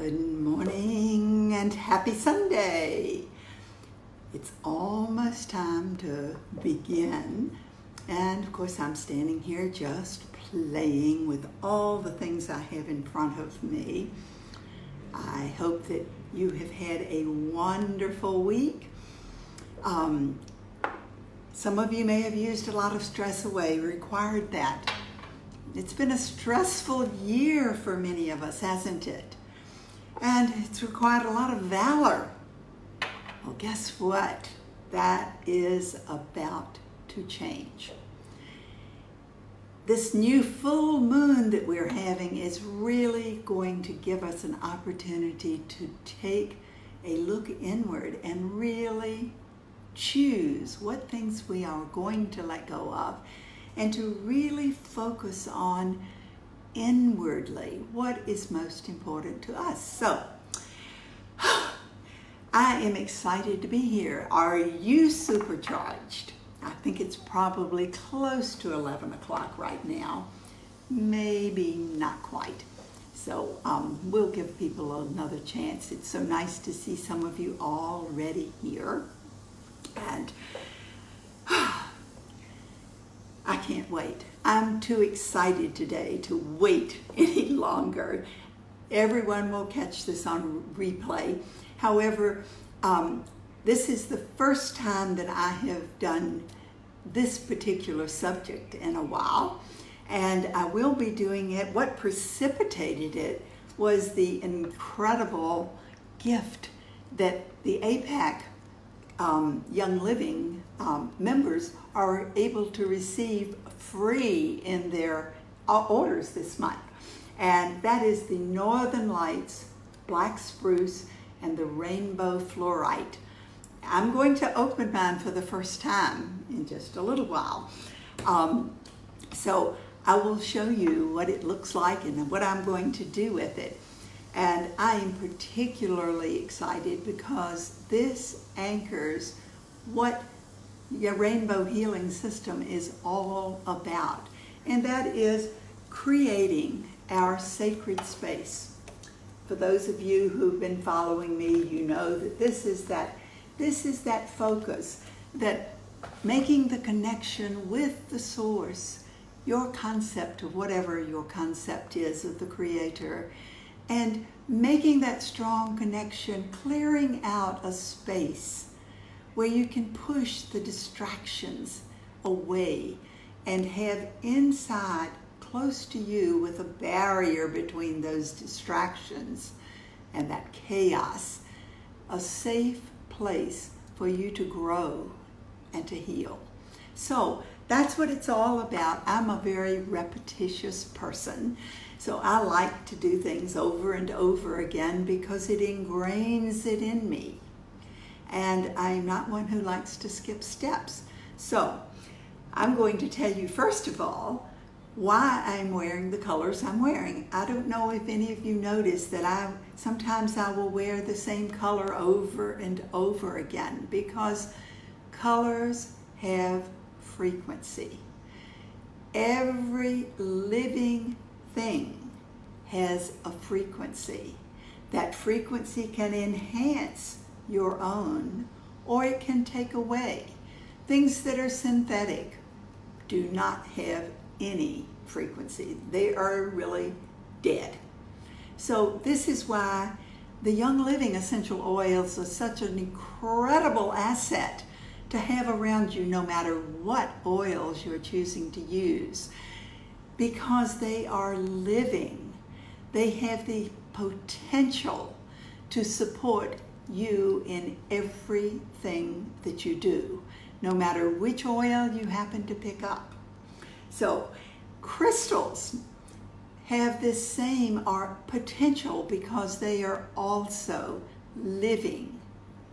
Good morning and happy Sunday. It's almost time to begin, and of course I'm standing here just playing with all the things I have in front of me. I hope that you have had a wonderful week. Some of you may have used a lot of stress away, required that. It's been a stressful year for many of us, hasn't it? And it's required a lot of valor. Well, guess what? That is about to change. This new full moon that we're having is really going to give us an opportunity to take a look inward and really choose what things we are going to let go of, and to really focus on inwardly what is most important to us. So, I am excited to be here. Are you supercharged? I think it's probably close to 11 o'clock right now. Maybe not quite. So we'll give people another chance. It's so nice to see some of you already here. And I can't wait. I'm too excited today to wait any longer. Everyone will catch this on replay. However, this is the first time that I have done this particular subject in a while, and I will be doing it. What precipitated it was the incredible gift that the APAC Young Living members are able to receive free in their orders this month. And that is the Northern Lights Black Spruce and the Rainbow Fluorite. I'm going to open mine for the first time in just a little while. So I will show you what it looks like and what I'm going to do with it. And I am particularly excited because this anchors what your rainbow healing system is all about. And that is creating our sacred space. For those of you who've been following me, you know that this is that focus, that making the connection with the source, your concept of whatever your concept is of the Creator, and making that strong connection, clearing out a space where you can push the distractions away and have inside, close to you, with a barrier between those distractions and that chaos, a safe place for you to grow and to heal. So that's what it's all about. I'm a very repetitious person, so I like to do things over and over again because it ingrains it in me. And I'm not one who likes to skip steps. So I'm going to tell you, first of all, why I'm wearing the colors I'm wearing. I don't know if any of you notice that sometimes I will wear the same color over and over again, because colors have frequency. Every living thing has a frequency. That frequency can enhance your own, or it can take away. Things that are synthetic do not have any frequency. They are really dead. So this is why the Young Living essential oils are such an incredible asset to have around you, no matter what oils you're choosing to use, because they are living. They have the potential to support you in everything that you do, no matter which oil you happen to pick up. So crystals have this same potential because they are also living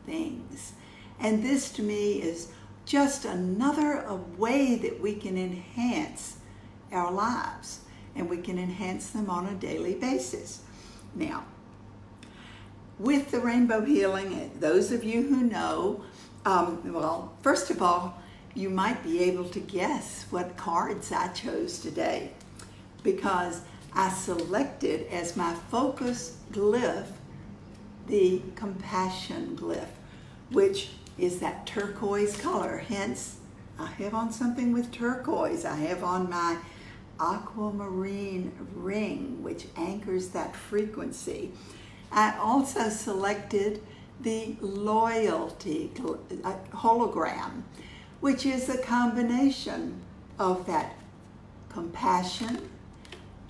things. And this to me is just another way that we can enhance our lives, and we can enhance them on a daily basis. Now, with the rainbow healing, those of you who know, well, first of all, you might be able to guess what cards I chose today, because I selected as my focus glyph the compassion glyph, which is that turquoise color. Hence, I have on something with turquoise. I have on my aquamarine ring, which anchors that frequency. I also selected the loyalty hologram, which is a combination of that compassion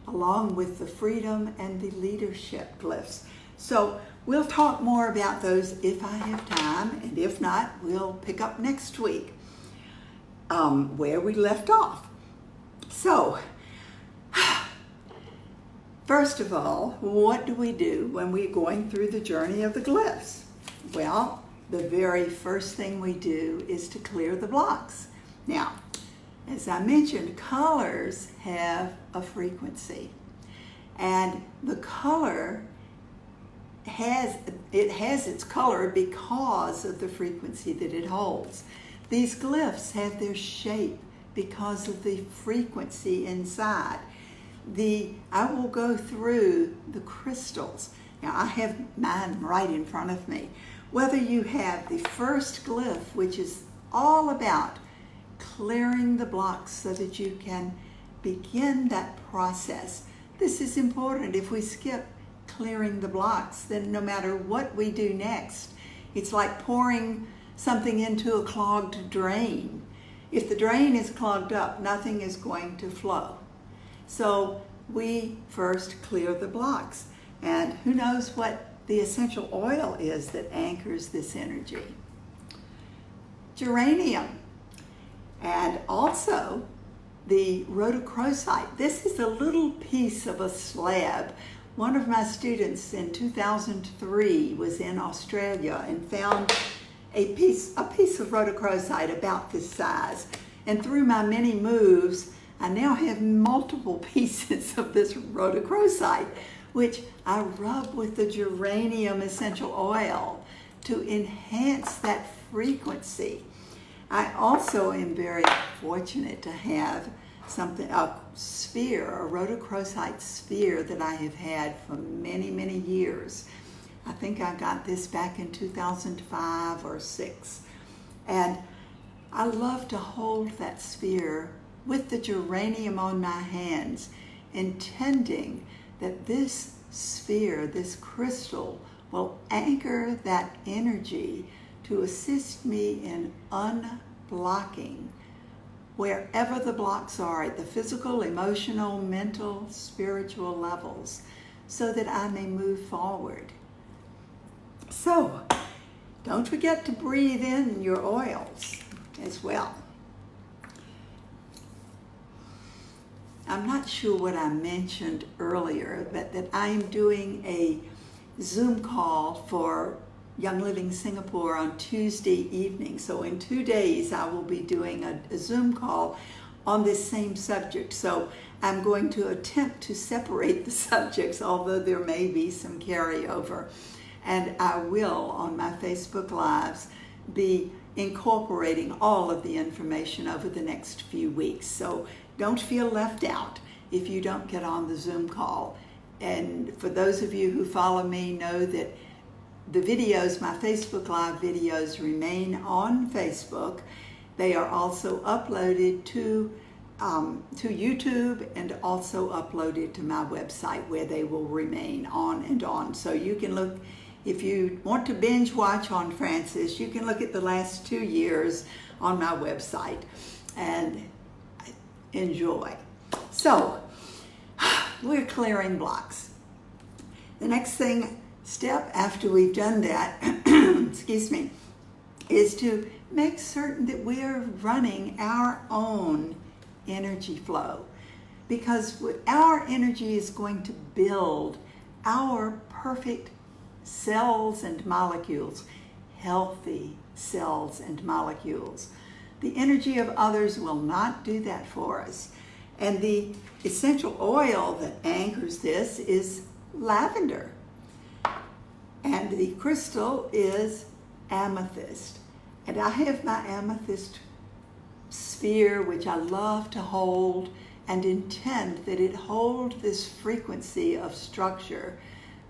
along with the freedom and the leadership glyphs. So we'll talk more about those if I have time, and if not, we'll pick up next week where we left off. So, first of all, what do we do when we're going through the journey of the glyphs? Well, the very first thing we do is to clear the blocks. Now, as I mentioned, colors have a frequency, and the color has its color because of the frequency that it holds. These glyphs have their shape because of the frequency inside. I will go through the crystals. Now, I have mine right in front of me. Whether you have the first glyph, which is all about clearing the blocks so that you can begin that process. This is important. If we skip clearing the blocks, then no matter what we do next, it's like pouring something into a clogged drain. If the drain is clogged up, nothing is going to flow. So we first clear the blocks. And who knows what the essential oil is that anchors this energy? Geranium. And also the rhodochrosite. This is a little piece of a slab. One of my students in 2003 was in Australia and found a piece of rhodochrosite about this size. And through my many moves, I now have multiple pieces of this rhodochrosite, which I rub with the geranium essential oil to enhance that frequency. I also am very fortunate to have a sphere, a rhodochrosite sphere that I have had for many, many years. I think I got this back in 2005 or 6. And I love to hold that sphere with the geranium on my hands, intending that this sphere, this crystal, will anchor that energy to assist me in unblocking wherever the blocks are at the physical, emotional, mental, spiritual levels, so that I may move forward. So, don't forget to breathe in your oils as well. I'm not sure what I mentioned earlier, but that I am doing a Zoom call for Young Living Singapore on Tuesday evening. So in 2 days, I will be doing a Zoom call on this same subject. So I'm going to attempt to separate the subjects, although there may be some carryover. And I will, on my Facebook Lives, be incorporating all of the information over the next few weeks. So don't feel left out if you don't get on the Zoom call. And for those of you who follow me know that the videos, my Facebook Live videos, remain on Facebook. They are also uploaded to YouTube and also uploaded to my website, where they will remain on and on. So you can look, if you want to binge watch on Francis, you can look at the last 2 years on my website and enjoy. So we're clearing blocks. The next step after we've done that, excuse me, is to make certain that we're running our own energy flow, because our energy is going to build our perfect cells and molecules, healthy cells and molecules. The energy of others will not do that for us. And the essential oil that anchors this is lavender. And the crystal is amethyst. And I have my amethyst sphere, which I love to hold and intend that it hold this frequency of structure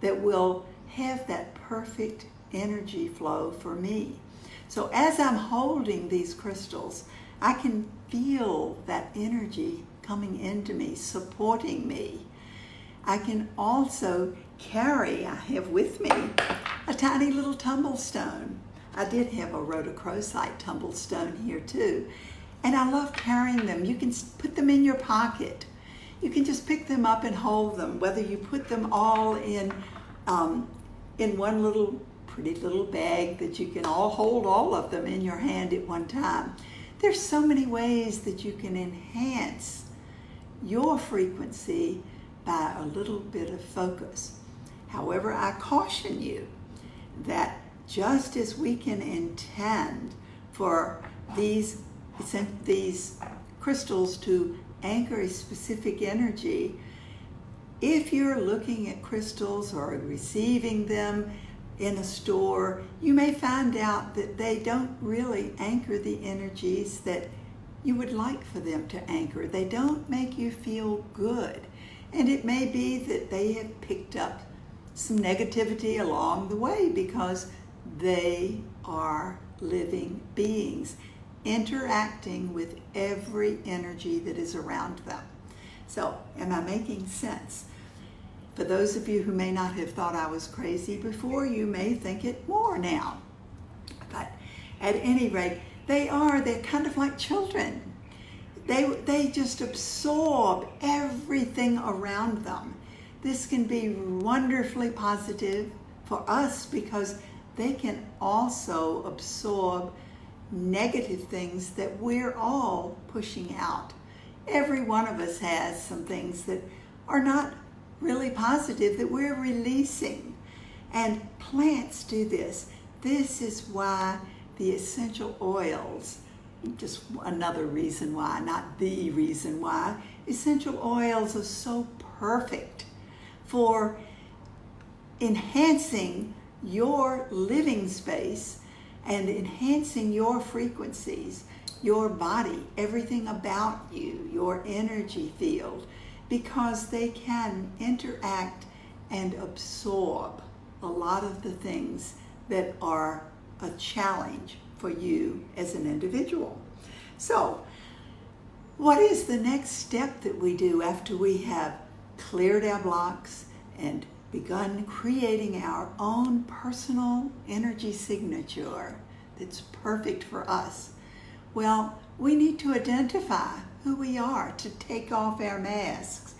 that will have that perfect energy flow for me. So as I'm holding these crystals, I can feel that energy coming into me, supporting me. I can also carry, I have with me a tiny little tumble stone. I did have a rhodochrosite tumble stone here too. And I love carrying them. You can put them in your pocket. You can just pick them up and hold them, whether you put them all in one little pretty little bag that you can all hold all of them in your hand at one time. There's so many ways that you can enhance your frequency by a little bit of focus. However, I caution you that just as we can intend for these crystals to anchor a specific energy, if you're looking at crystals or receiving them in a store, you may find out that they don't really anchor the energies that you would like for them to anchor. They don't make you feel good. And it may be that they have picked up some negativity along the way because they are living beings interacting with every energy that is around them. So, am I making sense? For those of you who may not have thought I was crazy before, you may think it more now. But at any rate, they're kind of like children. They just absorb everything around them. This can be wonderfully positive for us because they can also absorb negative things that we're all pushing out. Every one of us has some things that are not really positive that we're releasing. And plants do this. This is why the essential oils, just another reason why, not the reason why, essential oils are so perfect for enhancing your living space and enhancing your frequencies, your body, everything about you, your energy field, because they can interact and absorb a lot of the things that are a challenge for you as an individual. So, what is the next step that we do after we have cleared our blocks and begun creating our own personal energy signature that's perfect for us? Well, we need to identify who we are, to take off our masks.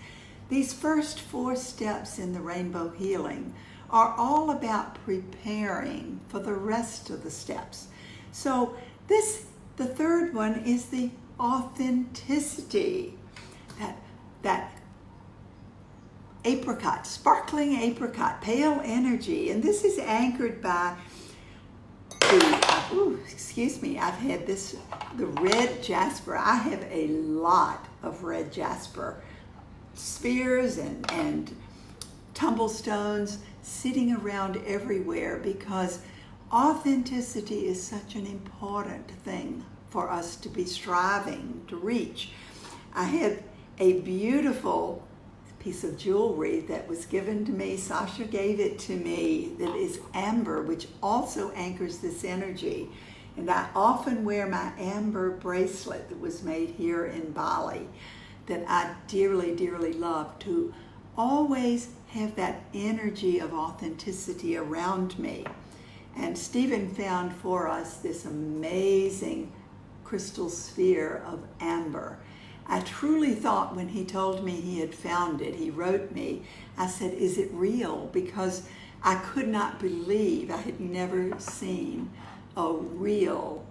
These first 4 steps in the rainbow healing are all about preparing for the rest of the steps. So the third one is the authenticity, that apricot, sparkling apricot, pale energy. And this is anchored by I've had the red jasper. I have a lot of red jasper spheres and tumblestones sitting around everywhere because authenticity is such an important thing for us to be striving to reach. I have a beautiful piece of jewelry that was given to me. Sasha gave it to me, that is amber, which also anchors this energy. And I often wear my amber bracelet that was made here in Bali that I dearly, dearly love, to always have that energy of authenticity around me. And Stephen found for us this amazing crystal sphere of amber. I truly thought when he told me he had found it, he wrote me, I said, is it real? Because I could not believe, I had never seen a real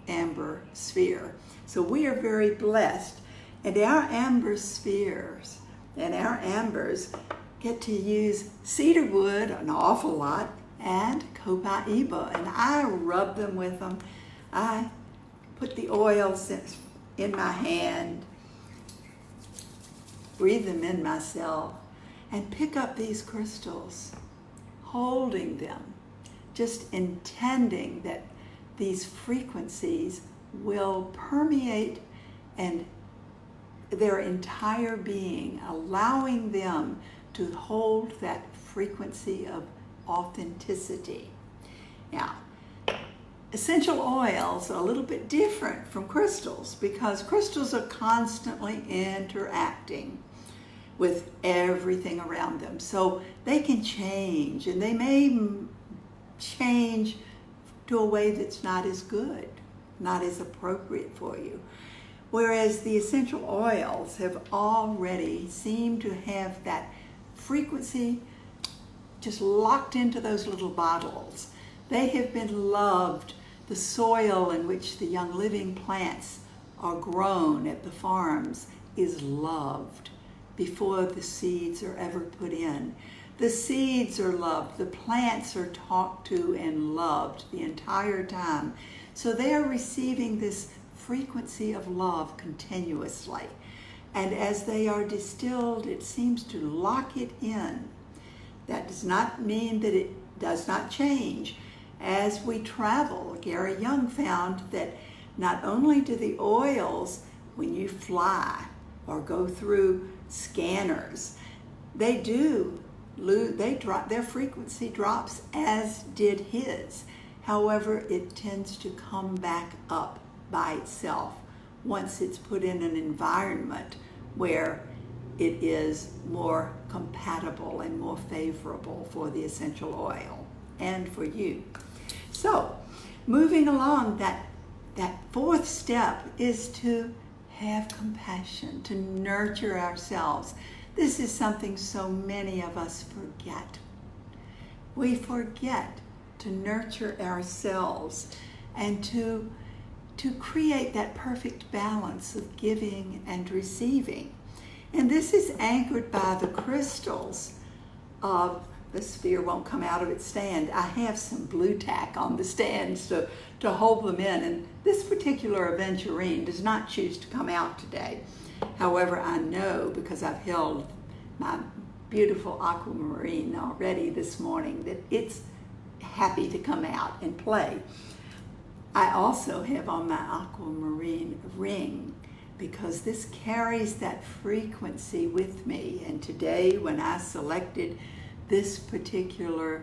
amber sphere. So we are very blessed. And our amber spheres and our ambers get to use cedar wood an awful lot and copaiba. And I rub them with them. I put the oils in my hand, breathe them in myself, and pick up these crystals, holding them, just intending that these frequencies will permeate and their entire being, allowing them to hold that frequency of authenticity. Now, essential oils are a little bit different from crystals because crystals are constantly interacting with everything around them. So they can change, and they may change to a way that's not as good, not as appropriate for you. Whereas the essential oils have already seemed to have that frequency just locked into those little bottles. They have been loved. The soil in which the young living plants are grown at the farms is loved before the seeds are ever put in. The seeds are loved. The plants are talked to and loved the entire time. So they are receiving this frequency of love continuously. And as they are distilled, it seems to lock it in. That does not mean that it does not change. As we travel, Gary Young found that not only do the oils, when you fly or go through scanners, they drop, their frequency drops, as did his. However, it tends to come back up by itself once it's put in an environment where it is more compatible and more favorable for the essential oil and for you. So, moving along, that fourth step is to have compassion, to nurture ourselves. This is something so many of us forget. We forget to nurture ourselves and to create that perfect balance of giving and receiving. And this is anchored by the crystals of the sphere. Won't come out of its stand. I have some blue tack on the stands to hold them in, and this particular aventurine does not choose to come out today. However, I know, because I've held my beautiful aquamarine already this morning, that it's happy to come out and play. I also have on my aquamarine ring because this carries that frequency with me. And today, when I selected this particular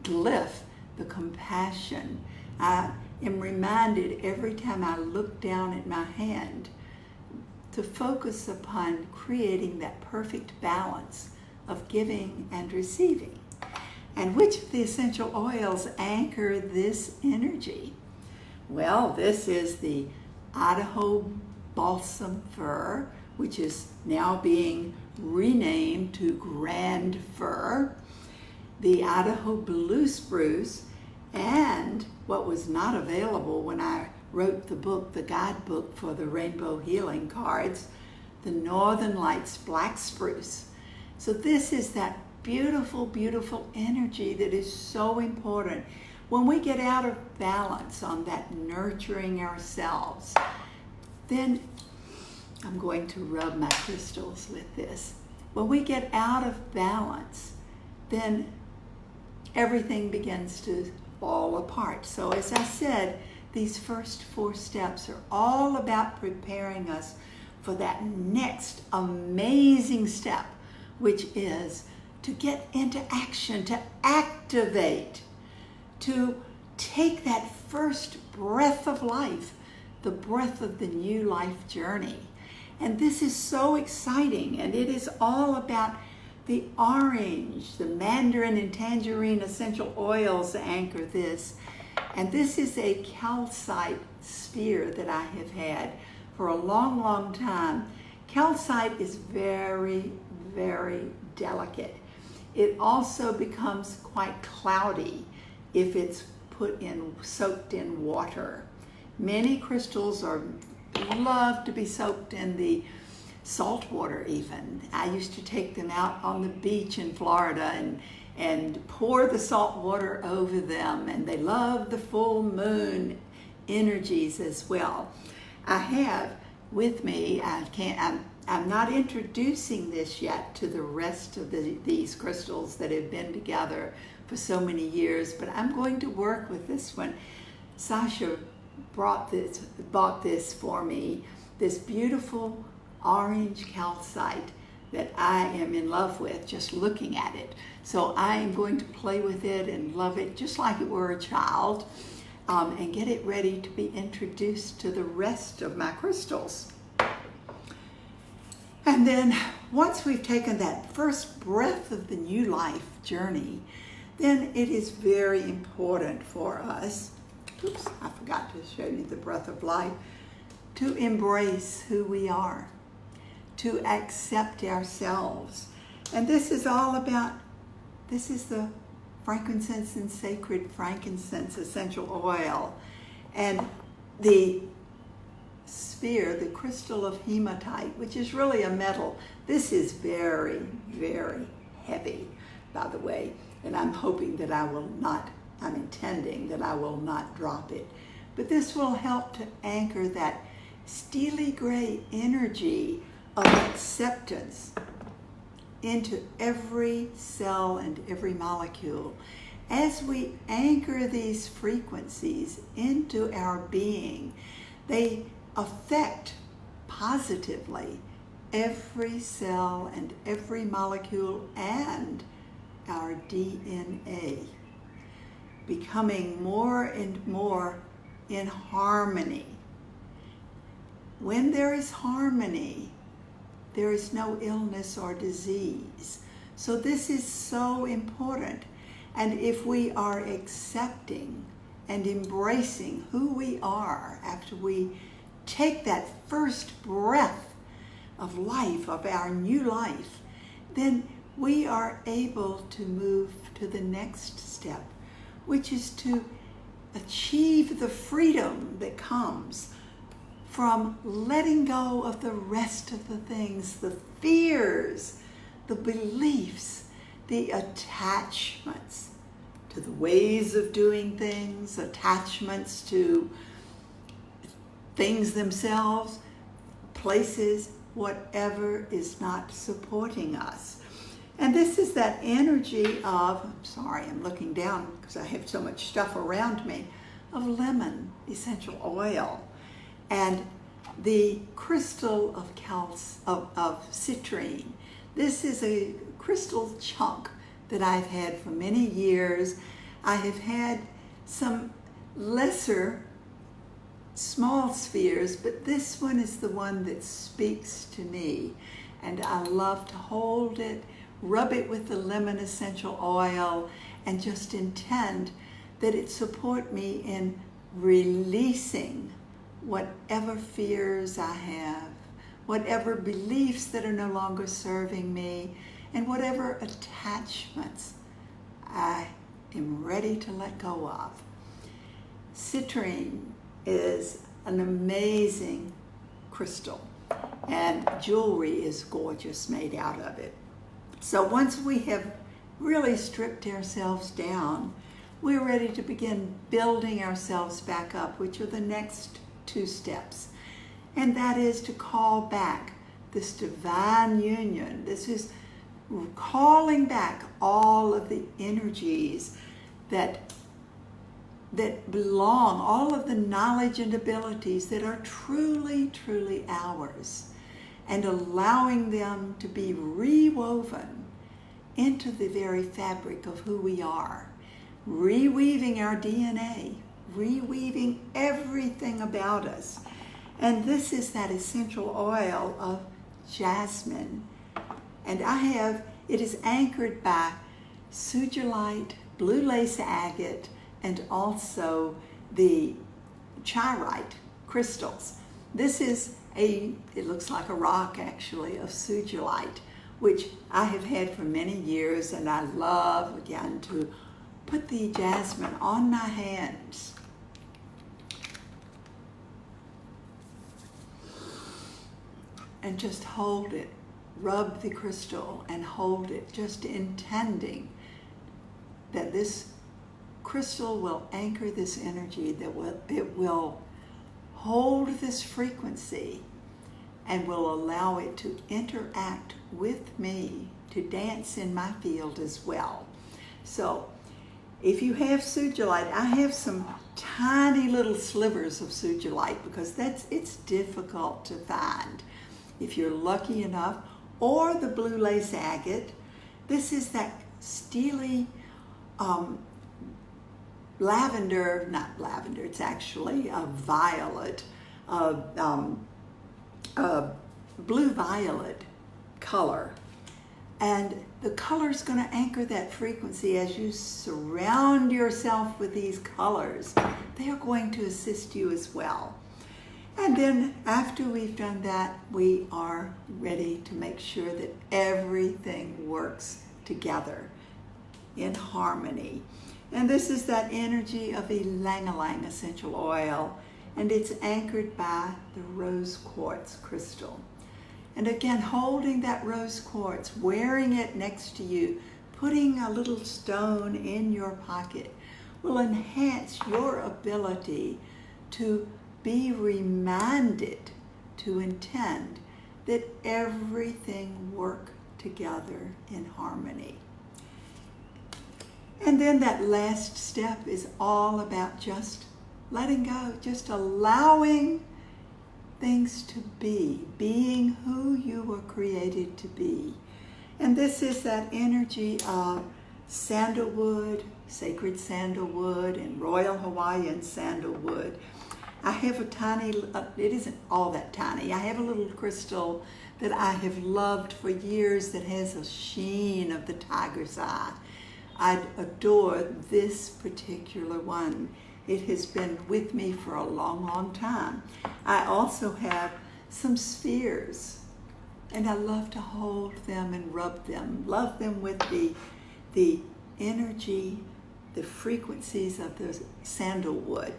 glyph, the compassion, I am reminded every time I look down at my hand to focus upon creating that perfect balance of giving and receiving. And which of the essential oils anchor this energy? Well, this is the Idaho balsam fir, which is now being renamed to grand fir, the Idaho blue spruce, and what was not available when I wrote the book, the guidebook for the rainbow healing cards, the Northern Lights black spruce. So this is that beautiful, beautiful energy that is so important. When we get out of balance on that nurturing ourselves, then I'm going to rub my crystals with this. When we get out of balance, then everything begins to fall apart. So as I said, these first 4 steps are all about preparing us for that next amazing step, which is to get into action, to activate, to take that first breath of life, the breath of the new life journey. And this is so exciting, and it is all about the orange, the mandarin and tangerine essential oils anchor this. And this is a calcite sphere that I have had for a long, long time. Calcite is very, very delicate. It also becomes quite cloudy if it's soaked in water. Many crystals love to be soaked in the salt water even. I used to take them out on the beach in Florida and pour the salt water over them, and they love the full moon energies as well. I have with me, I'm not introducing this yet to the rest of these crystals that have been together for so many years, but I'm going to work with this one. Sasha bought this for me, this beautiful orange calcite that I am in love with just looking at it. So I am going to play with it and love it just like it were a child, and get it ready to be introduced to the rest of my crystals. And then once we've taken that first breath of the new life journey, then it is very important for us, oops, I forgot to show you the breath of life, to embrace who we are, to accept ourselves. And this is all about, this is the frankincense and sacred frankincense essential oil. And the sphere, the crystal of hematite, which is really a metal. This is very, very heavy, by the way. And I'm hoping that I'm intending that I will not drop it. But this will help to anchor that steely gray energy of acceptance into every cell and every molecule. As we anchor these frequencies into our being, they affect positively every cell and every molecule and our DNA, becoming more and more in harmony. When there is harmony, there is no illness or disease. So this is so important. And if we are accepting and embracing who we are after we take that first breath of life, of our new life, then we are able to move to the next step, which is to achieve the freedom that comes from letting go of the rest of the things, the fears, the beliefs, the attachments to the ways of doing things, attachments to things themselves, places, whatever is not supporting us. And this is that energy of, I'm sorry, I'm looking down because I have so much stuff around me, of lemon essential oil. And the crystal of citrine. This is a crystal chunk that I've had for many years. I have had some lesser small spheres, but this one is the one that speaks to me. And I love to hold it, rub it with the lemon essential oil, and just intend that it support me in releasing whatever fears I have, whatever beliefs that are no longer serving me, and whatever attachments I am ready to let go of. Citrine is an amazing crystal, and jewelry is gorgeous made out of it. So once we have really stripped ourselves down, we're ready to begin building ourselves back up, which are the next 2 steps. And that is to call back this divine union. This is calling back all of the energies that belong, all of the knowledge and abilities that are truly, truly ours, and allowing them to be rewoven into the very fabric of who we are, reweaving our DNA, reweaving everything about us. And this is that essential oil of jasmine. And it is anchored by sugilite, blue lace agate, and also the chirite crystals. This is it looks like a rock actually, of sugilite, which I have had for many years, and I love, again, to put the jasmine on my hands. And just hold it, rub the crystal and hold it, just intending that this crystal will anchor this energy, that it will hold this frequency and will allow it to interact with me, to dance in my field as well. So if you have sugilite, I have some tiny little slivers of sugilite because it's difficult to find. If you're lucky enough, or the blue lace agate. This is that steely lavender, not lavender, it's actually a violet, blue violet color. And the color is going to anchor that frequency as you surround yourself with these colors. They are going to assist you as well. And then after we've done that, we are ready to make sure that everything works together in harmony. And this is that energy of ylang-ylang essential oil, and it's anchored by the rose quartz crystal. And again, holding that rose quartz, wearing it next to you, putting a little stone in your pocket will enhance your ability to be reminded to intend that everything work together in harmony. And then that last step is all about just letting go, just allowing things to be, being who you were created to be. And this is that energy of sandalwood, sacred sandalwood, and royal Hawaiian sandalwood. I have a tiny, it isn't all that tiny, I have a little crystal that I have loved for years that has a sheen of the tiger's eye. I adore this particular one. It has been with me for a long, long time. I also have some spheres, and I love to hold them and rub them, love them with the energy, the frequencies of the sandalwood.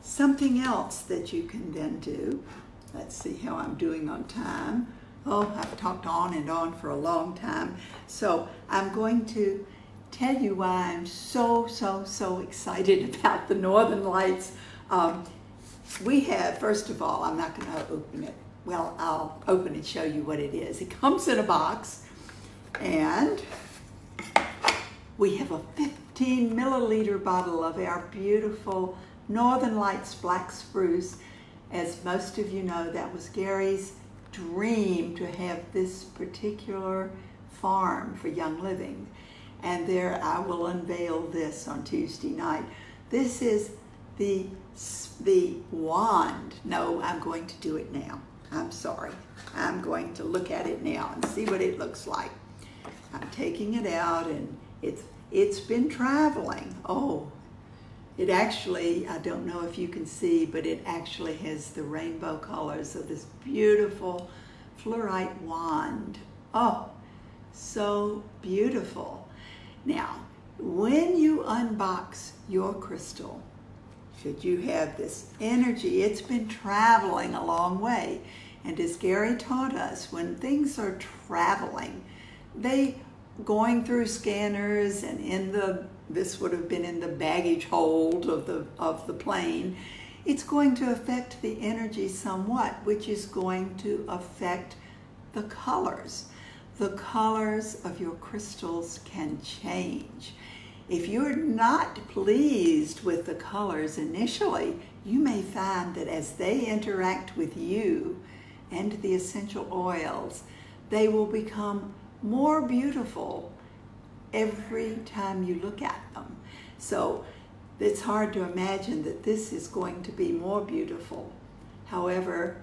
Something else that you can then do, let's see how I'm doing on time. Oh, I've talked on and on for a long time. So I'm going to tell you why I'm so excited about the Northern Lights. We have, first of all, I'm not going to open it. Well, I'll open and show you what it is. It comes in a box, and we have a 15 milliliter bottle of our beautiful Northern Lights black spruce. As most of you know, that was Gary's dream to have this particular farm for Young Living. And there I will unveil this on Tuesday night. This is the wand. No, I'm going to do it now. I'm sorry. I'm going to look at it now and see what it looks like. I'm taking it out, and it's been traveling. Oh, it actually, I don't know if you can see, but it actually has the rainbow colors of this beautiful fluorite wand. Oh, so beautiful. Now, when you unbox your crystal, should you have this energy, it's been traveling a long way. And as Gary taught us, when things are traveling, they going through scanners and this would have been in the baggage hold of the plane, it's going to affect the energy somewhat, which is going to affect the colors. The colors of your crystals can change. If you're not pleased with the colors initially, you may find that as they interact with you and the essential oils, they will become more beautiful every time you look at them. So it's hard to imagine that this is going to be more beautiful. However,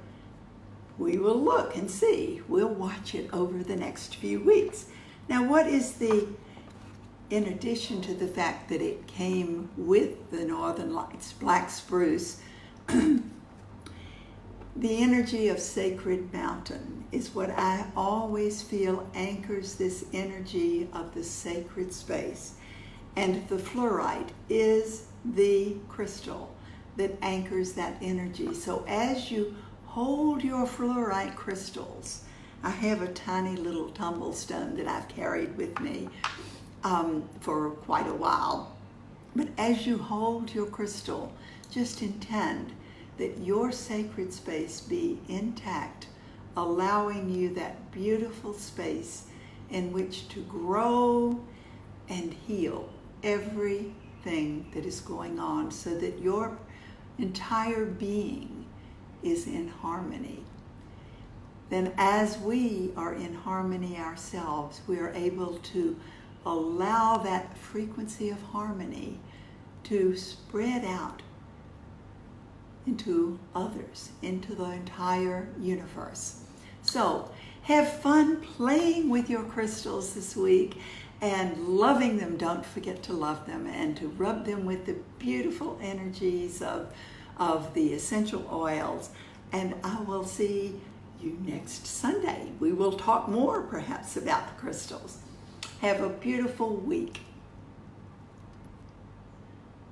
we will look and see. We'll watch it over the next few weeks. Now, what is in addition to the fact that it came with the Northern Lights black spruce, the energy of Sacred Mountain is what I always feel anchors this energy of the sacred space. And the fluorite is the crystal that anchors that energy. So as you hold your fluorite crystals, I have a tiny little tumble stone that I've carried with me for quite a while. But as you hold your crystal, just intend that your sacred space be intact, allowing you that beautiful space in which to grow and heal everything that is going on, so that your entire being is in harmony. then as we are in harmony ourselves, we are able to allow that frequency of harmony to spread out into others, into the entire universe. So have fun playing with your crystals this week and loving them. Don't forget to love them and to rub them with the beautiful energies of the essential oils. And I will see you next Sunday. We will talk more perhaps about the crystals. Have a beautiful week.